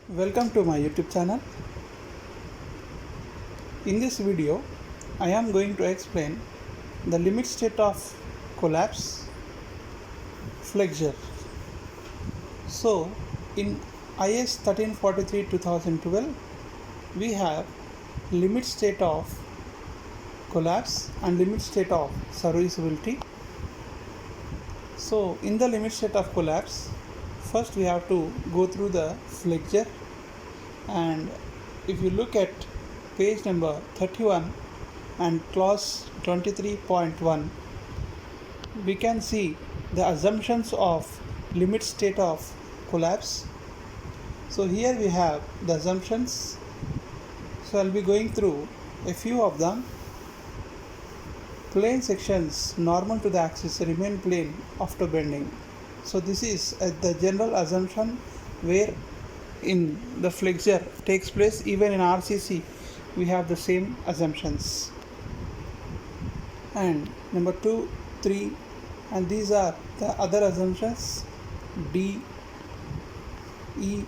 Welcome to my YouTube channel. In this video, I am going to explain the limit state of collapse flexure. So, in IS 1343-2012, we have limit state of collapse and limit state of serviceability. So, in the limit state of collapse, first we have to go through the flexure, and if you look at page number 31 and clause 23.1, we can see the assumptions of limit state of collapse. So here we have the assumptions. So I'll be going through a few of them. Plane sections normal to the axis remain plane after bending. So this is the general assumption where in the flexure takes place. Even in RCC we have the same assumptions. And number 2, 3, and these are the other assumptions D, E,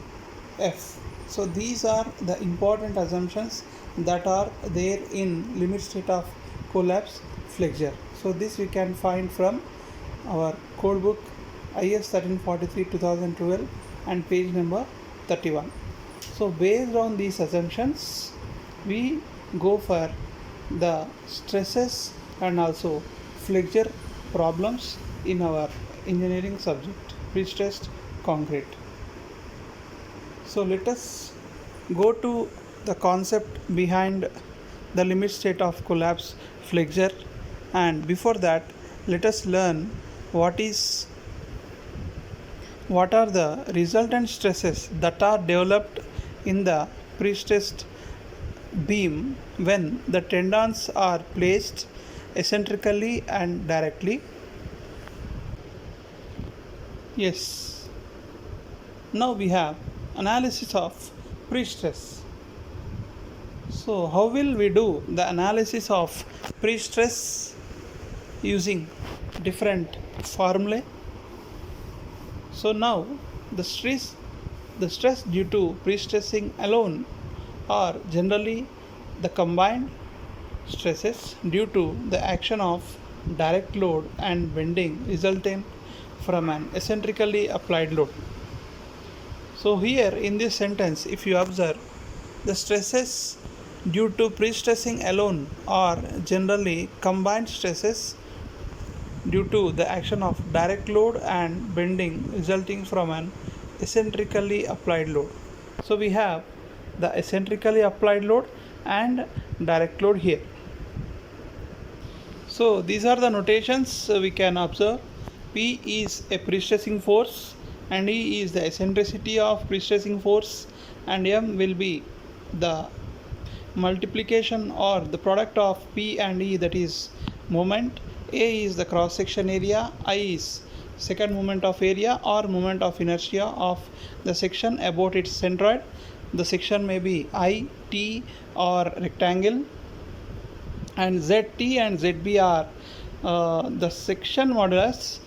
F. So these are the important assumptions that are there in limit state of collapse flexure. So this we can find from our code book IS 1343-2012 and page number 31. So based on these assumptions, we go for the stresses and also flexure problems in our engineering subject, pre-stressed concrete. So let us go to the concept behind the limit state of collapse flexure, and before that let us learn what are the resultant stresses that are developed in the pre-stressed beam when the tendons are placed eccentrically and directly. Yes. Now we have analysis of pre-stress. So how will we do the analysis of pre-stress using different formulae? So now the stress due to pre-stressing alone are generally the combined stresses due to the action of direct load and bending resulting from an eccentrically applied load. So here in this sentence, if you observe, the stresses due to pre-stressing alone are generally combined stresses due to the action of direct load and bending resulting from an eccentrically applied load. So we have the eccentrically applied load and direct load here. So these are the notations we can observe. P is a pre-stressing force and E is the eccentricity of pre-stressing force, and M will be the multiplication or the product of P and E, that is moment. A is the cross section area, I is second moment of area or moment of inertia of the section about its centroid. The section may be I, T or rectangle, and ZT and ZB are the section modulus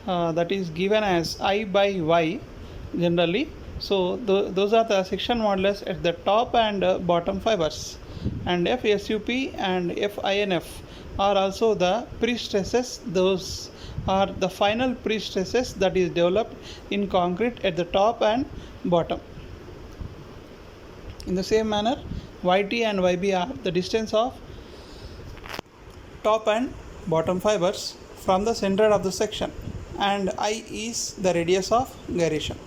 that is given as I by Y generally. So those are the section modulus at the top and bottom fibers, and FSUP and FINF are also the pre-stresses. Those are the final pre-stresses that is developed in concrete at the top and bottom. In the same manner, YT and YB are the distance of top and bottom fibers from the center of the section, and I is the radius of gyration.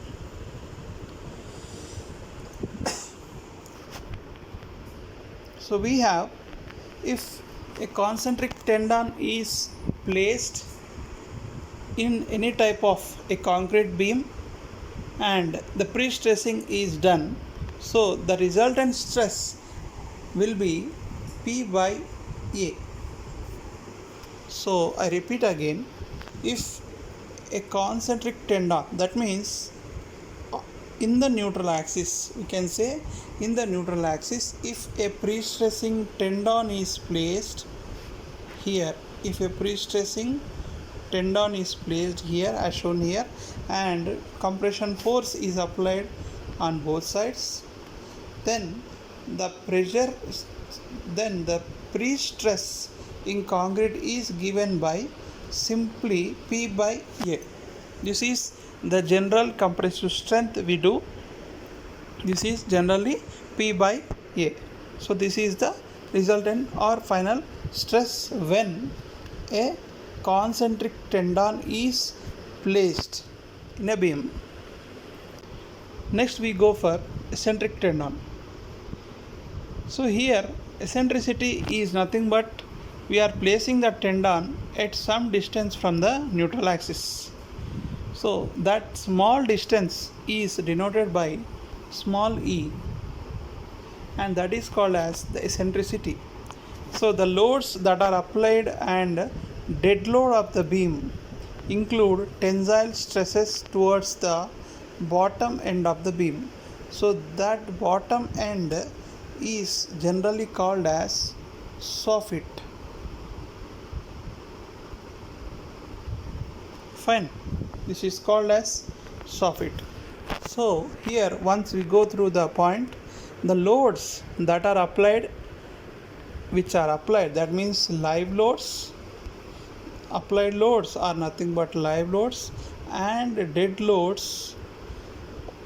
So we have, if a concentric tendon is placed in any type of a concrete beam and the pre-stressing is done, so the resultant stress will be P by A. So I repeat again, if a concentric tendon, that means in the neutral axis, we can say in the neutral axis, if a pre-stressing tendon is placed here, if a pre-stressing tendon is placed here as shown here and compression force is applied on both sides. Then the pressure, then the pre-stress in concrete is given by simply P by A. This is the general compressive strength we do. This is generally P by A. So this is the resultant or final stress when a concentric tendon is placed in a beam. Next we go for eccentric tendon. So here eccentricity is nothing but we are placing the tendon at some distance from the neutral axis. So that small distance is denoted by small e, and that is called as the eccentricity. So the loads that are applied and dead load of the beam include tensile stresses towards the bottom end of the beam. So that bottom end is generally called as soffit. Fine, this is called as soffit. So here once we go through the point, the loads that are applied, that means live loads. Applied loads are nothing but live loads, and dead loads,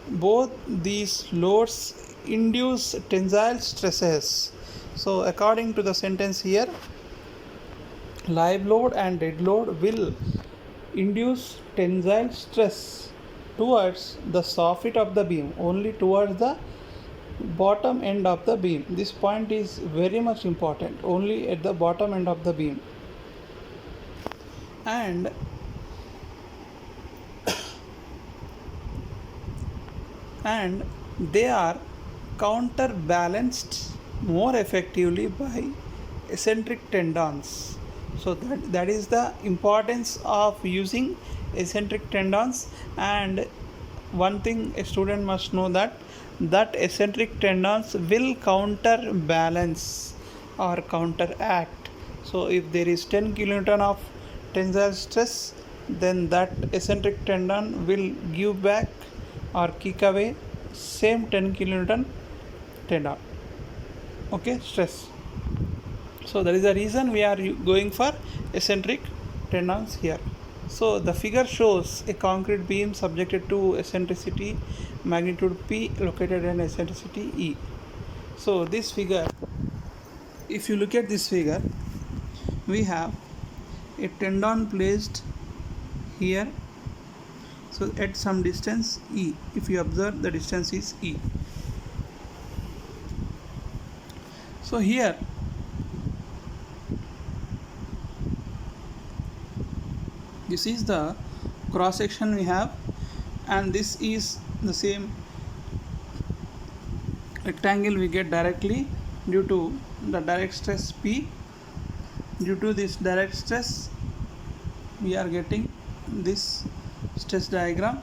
both these loads induce tensile stresses. So according to the sentence here, live load and dead load will induce tensile stress towards the soffit of the beam, only towards the bottom end of the beam. This point is very much important, only at the bottom end of the beam. And they are counterbalanced more effectively by eccentric tendons. So that is the importance of using eccentric tendons. And one thing a student must know, that eccentric tendons will counterbalance or counteract. So if there is 10 kilonewton of tensile stress, then that eccentric tendon will give back or kick away same 10 kilonewton tendon, okay, stress. So that is the reason we are going for eccentric tendons here. So the figure shows a concrete beam subjected to eccentricity magnitude P located in eccentricity E. So this figure, if you look at this figure, we have a tendon placed here, so at some distance E. If you observe, the distance is E. So here this is the cross section we have, and this is the same rectangle we get directly due to the direct stress P. Due to this direct stress, we are getting this stress diagram.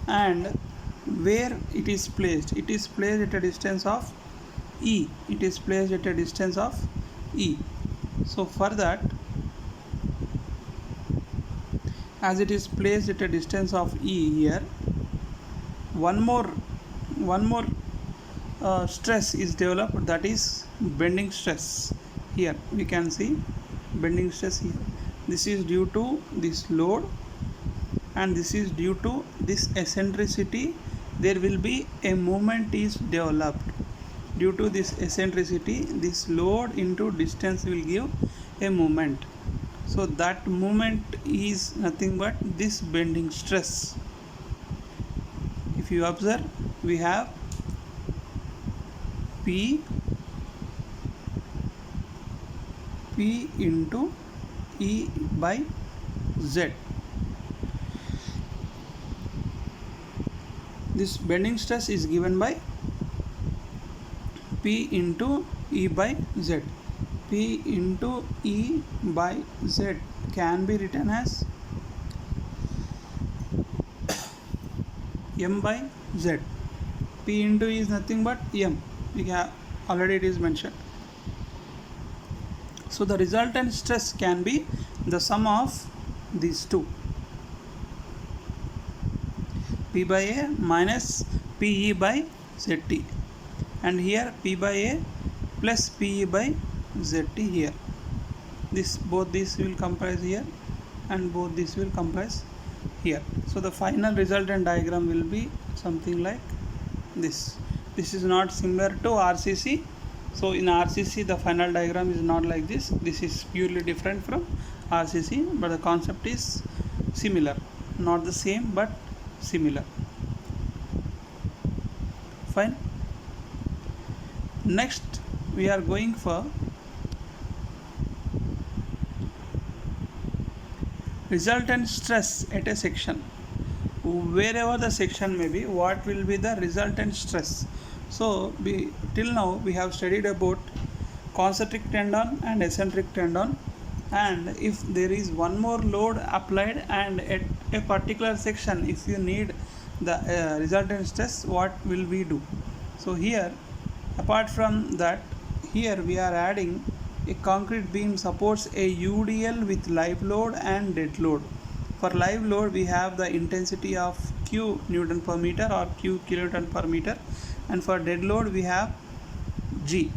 And where it is placed at a distance of E. So for that, as it is placed at a distance of E here, one more stress is developed, that is bending stress. Here we can see bending stress here. This is due to this load, and this is due to this eccentricity. There will be a moment is developed. Due to this eccentricity, this load into distance will give a moment. So that moment is nothing but this bending stress. If you observe, we have P into E by Z. This bending stress is given by P into E by Z. P into E by Z can be written as M by Z. P into E is nothing but M. We have already, it is mentioned. So the resultant stress can be the sum of these two, P by A minus PE by ZT, and here P by A plus PE by ZT here. Both these will comprise here, and both these will comprise here. So the final resultant diagram will be something like this. This is not similar to RCC. So in RCC the final diagram is not like this. This is purely different from RCC, but the concept is similar, not the same but similar. Fine. Next we are going for resultant stress at a section. Wherever the section may be, what will be the resultant stress? So till now we have studied about concentric tendon and eccentric tendon, and if there is one more load applied and at a particular section if you need the resultant stress, what will we do? So here, apart from that, here we are adding a concrete beam supports a UDL with live load and dead load. For live load we have the intensity of Q Newton per meter or Q kilonewton per meter, and for dead load we have G.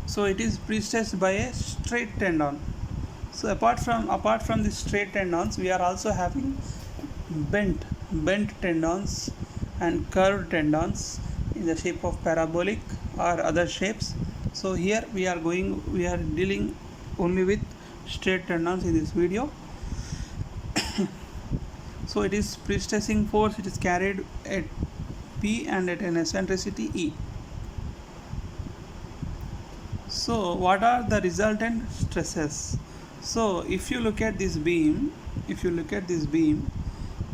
So it is prestressed by a straight tendon. So apart from the straight tendons, we are also having bent tendons and curved tendons in the shape of parabolic or other shapes. So here we are dealing only with straight tendons in this video. So it is prestressing force, it is carried at P and at an eccentricity E. So what are the resultant stresses? So if you look at this beam,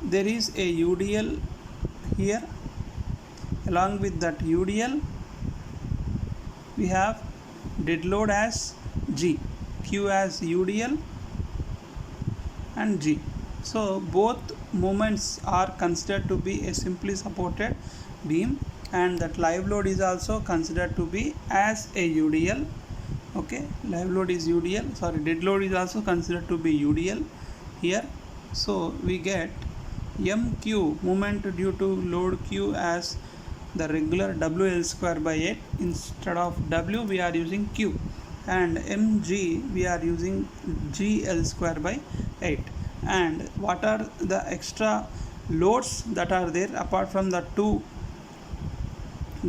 there is a UDL here. Along with that UDL we have dead load as G, Q as UDL and G. So both moments are considered to be a simply supported beam, and that live load is also considered to be as a UDL. Okay, live load is UDL, sorry, dead load is also considered to be UDL here. So we get MQ, moment due to load Q, as the regular WL square by 8. Instead of W we are using Q, and mg we are using GL square by 8. And what are the extra loads that are there apart from the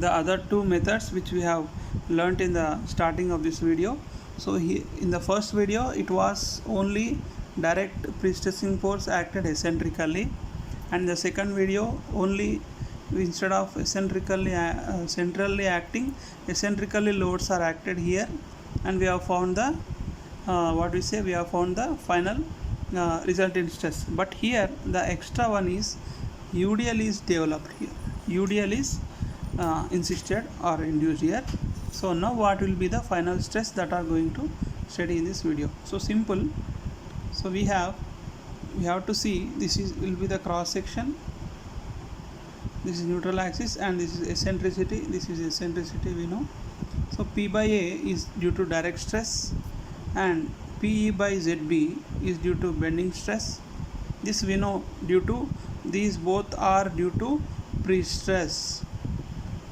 other two methods which we have learnt in the starting of this video? So here in the first video it was only direct prestressing force acted eccentrically, and the second video only instead of centrally acting, eccentrically loads are acted here, and we have found the we have found the final resultant stress. But here the extra one is UDL is developed here, UDL is insisted or induced here. So now what will be the final stress that are going to study in this video? So simple. So we have to see this will be the cross section, this is neutral axis, and this is eccentricity, we know. So P by A is due to direct stress, and PE by ZB is due to bending stress. This we know due to these both are due to pre-stress.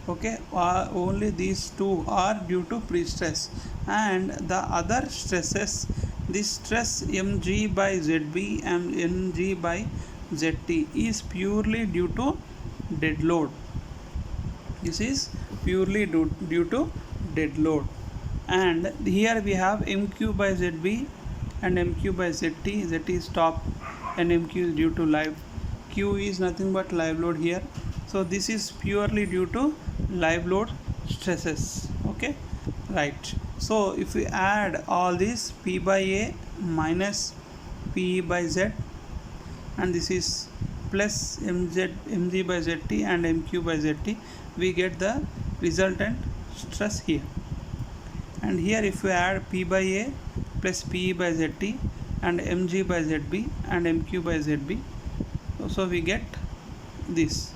Okay, only these two are due to pre-stress, and the other stresses, this stress mg by zb and mg by zt is purely due to dead load. This is purely due to dead load. And here we have mq by zb and mq by zt. Zt is top and mq is due to live. Q is nothing but live load here. So this is purely due to live load stresses. Okay, right. So if we add all these, P by A minus PE by Z, and this is plus mg by zt and mq by zt, we get the resultant stress here. And here if we add P by A plus PE by zt and mg by zb and mq by zb, so we get this.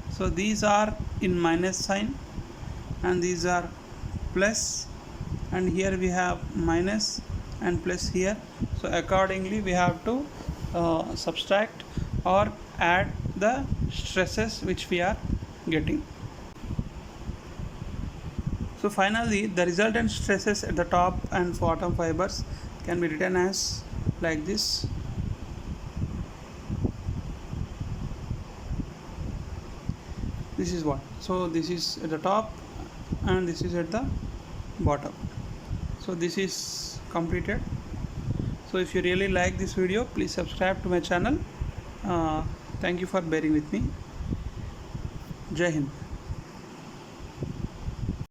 So these are in minus sign and these are plus, and here we have minus and plus here. So accordingly we have to subtract or add the stresses which we are getting. So finally, the resultant stresses at the top and bottom fibers can be written as like this. This is what. So this is at the top and this is at the bottom. So this is completed. So if you really like this video, please subscribe to my channel. Thank you for bearing with me. Jai Hind.